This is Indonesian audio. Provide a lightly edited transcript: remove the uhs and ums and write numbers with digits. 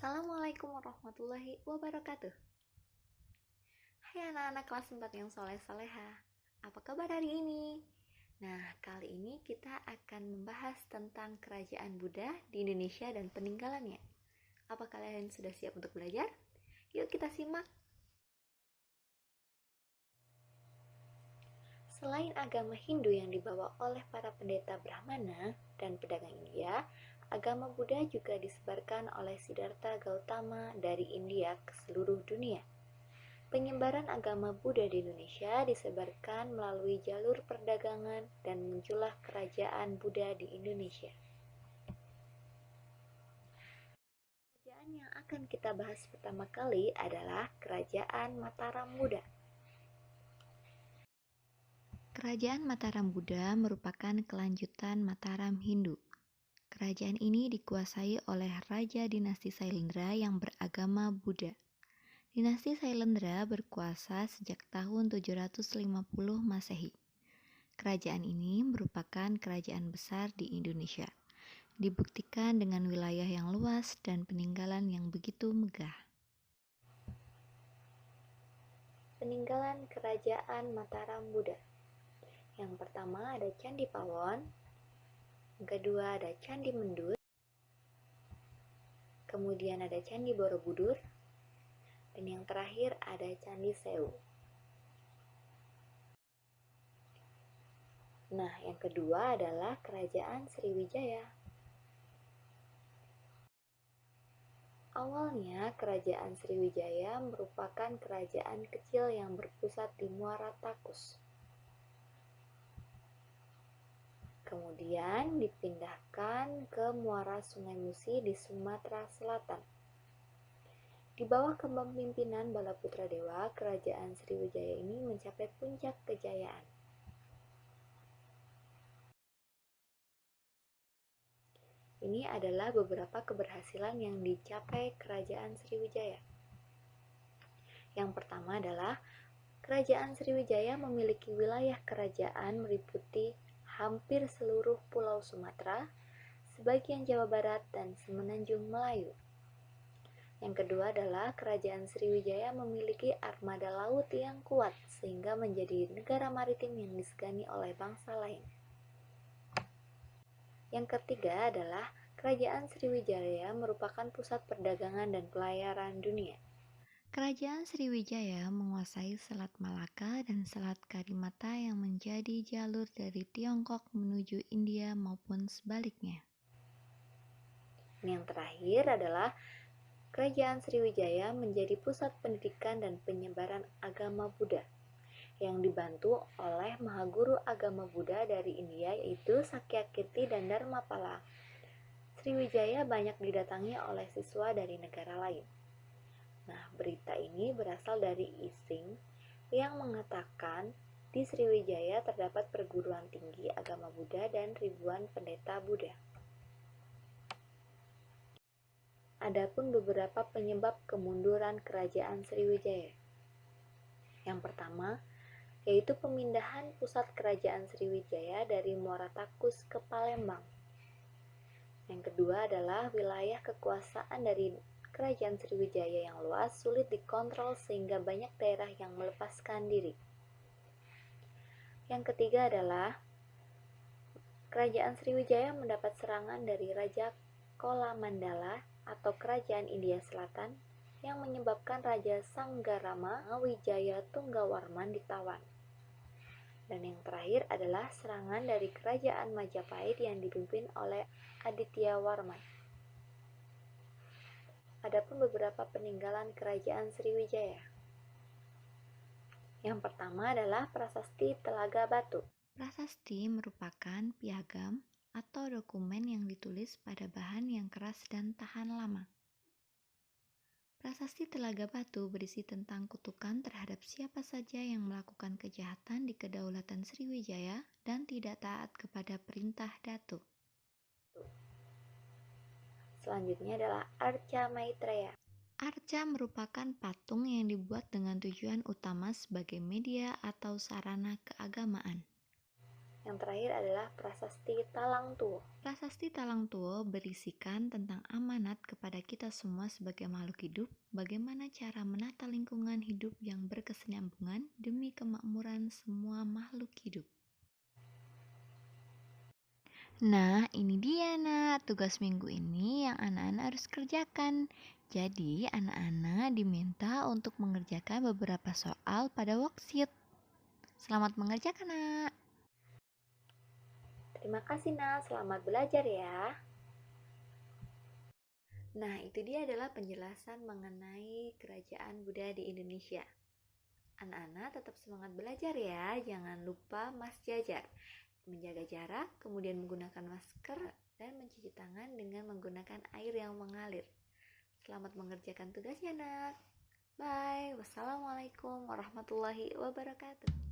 Assalamualaikum warahmatullahi wabarakatuh. Hai anak-anak kelas 4 yang soleh-soleha. Apa kabar hari ini? Nah, kali ini kita akan membahas tentang kerajaan Buddha di Indonesia dan peninggalannya. Apa kalian sudah siap untuk belajar? Yuk kita simak. Selain agama Hindu yang dibawa oleh para pendeta Brahmana dan pedagang India, agama Buddha juga disebarkan oleh Siddhartha Gautama dari India ke seluruh dunia. Penyebaran agama Buddha di Indonesia disebarkan melalui jalur perdagangan dan muncullah kerajaan Buddha di Indonesia. Kerajaan yang akan kita bahas pertama kali adalah Kerajaan Mataram Buddha. Kerajaan Mataram Buddha merupakan kelanjutan Mataram Hindu. Kerajaan ini dikuasai oleh Raja Dinasti Sailendra yang beragama Buddha. Dinasti Sailendra berkuasa sejak tahun 750 Masehi. Kerajaan ini merupakan kerajaan besar di Indonesia. Dibuktikan dengan wilayah yang luas dan peninggalan yang begitu megah. Peninggalan Kerajaan Mataram Buddha. Yang pertama ada Candi Pawon, yang kedua ada Candi Mendut, kemudian ada Candi Borobudur, dan yang terakhir ada Candi Sewu. Nah, yang kedua adalah Kerajaan Sriwijaya. Awalnya, Kerajaan Sriwijaya merupakan kerajaan kecil yang berpusat di Muara Takus. Kemudian dipindahkan ke Muara Sungai Musi di Sumatera Selatan. Di bawah kepemimpinan Balaputra Dewa, Kerajaan Sriwijaya ini mencapai puncak kejayaan. Ini adalah beberapa keberhasilan yang dicapai Kerajaan Sriwijaya. Yang pertama adalah Kerajaan Sriwijaya memiliki wilayah kerajaan meliputi hampir seluruh Pulau Sumatera, sebagian Jawa Barat, dan Semenanjung Melayu. Yang kedua adalah Kerajaan Sriwijaya memiliki armada laut yang kuat sehingga menjadi negara maritim yang disegani oleh bangsa lain. Yang ketiga adalah Kerajaan Sriwijaya merupakan pusat perdagangan dan pelayaran dunia. Kerajaan Sriwijaya menguasai Selat Malaka dan Selat Karimata yang menjadi jalur dari Tiongkok menuju India maupun sebaliknya. Yang terakhir adalah Kerajaan Sriwijaya menjadi pusat pendidikan dan penyebaran agama Buddha yang dibantu oleh Mahaguru agama Buddha dari India yaitu Sakyakirti dan Dharmapala. Sriwijaya banyak didatangi oleh siswa dari negara lain. Nah, berita ini berasal dari Ising yang mengatakan di Sriwijaya terdapat perguruan tinggi agama Buddha dan ribuan pendeta Buddha. Adapun beberapa penyebab kemunduran Kerajaan Sriwijaya. Yang pertama, yaitu pemindahan pusat Kerajaan Sriwijaya dari Muara Takus ke Palembang. Yang kedua adalah wilayah kekuasaan dari Kerajaan Sriwijaya yang luas sulit dikontrol sehingga banyak daerah yang melepaskan diri. Yang ketiga adalah Kerajaan Sriwijaya mendapat serangan dari Raja Kola Mandala atau Kerajaan India Selatan yang menyebabkan Raja Sanggarama Wijaya Tunggawarman ditawan. Dan yang terakhir adalah serangan dari Kerajaan Majapahit yang dipimpin oleh Aditya Warman. Adapun beberapa peninggalan Kerajaan Sriwijaya. Yang pertama adalah Prasasti Telaga Batu. Prasasti merupakan piagam atau dokumen yang ditulis pada bahan yang keras dan tahan lama. Prasasti Telaga Batu berisi tentang kutukan terhadap siapa saja yang melakukan kejahatan di kedaulatan Sriwijaya dan tidak taat kepada perintah Datu. Selanjutnya adalah Arca Maitreya. Arca merupakan patung yang dibuat dengan tujuan utama sebagai media atau sarana keagamaan. Yang terakhir adalah Prasasti Talang Tuwo. Prasasti Talang Tuwo berisikan tentang amanat kepada kita semua sebagai makhluk hidup, bagaimana cara menata lingkungan hidup yang berkesinambungan demi kemakmuran semua makhluk hidup. Nah, ini dia nak, tugas minggu ini yang anak-anak harus kerjakan. Jadi, anak-anak diminta untuk mengerjakan beberapa soal pada worksheet. Selamat mengerjakan, nak. Terima kasih, nak. Selamat belajar ya. Nah, itu dia adalah penjelasan mengenai kerajaan Buddha di Indonesia. Anak-anak tetap semangat belajar ya. Jangan lupa Mas Jajar. Menjaga jarak, kemudian menggunakan masker, dan mencuci tangan dengan menggunakan air yang mengalir. Selamat mengerjakan tugasnya, nak. Bye. Wassalamualaikum warahmatullahi wabarakatuh.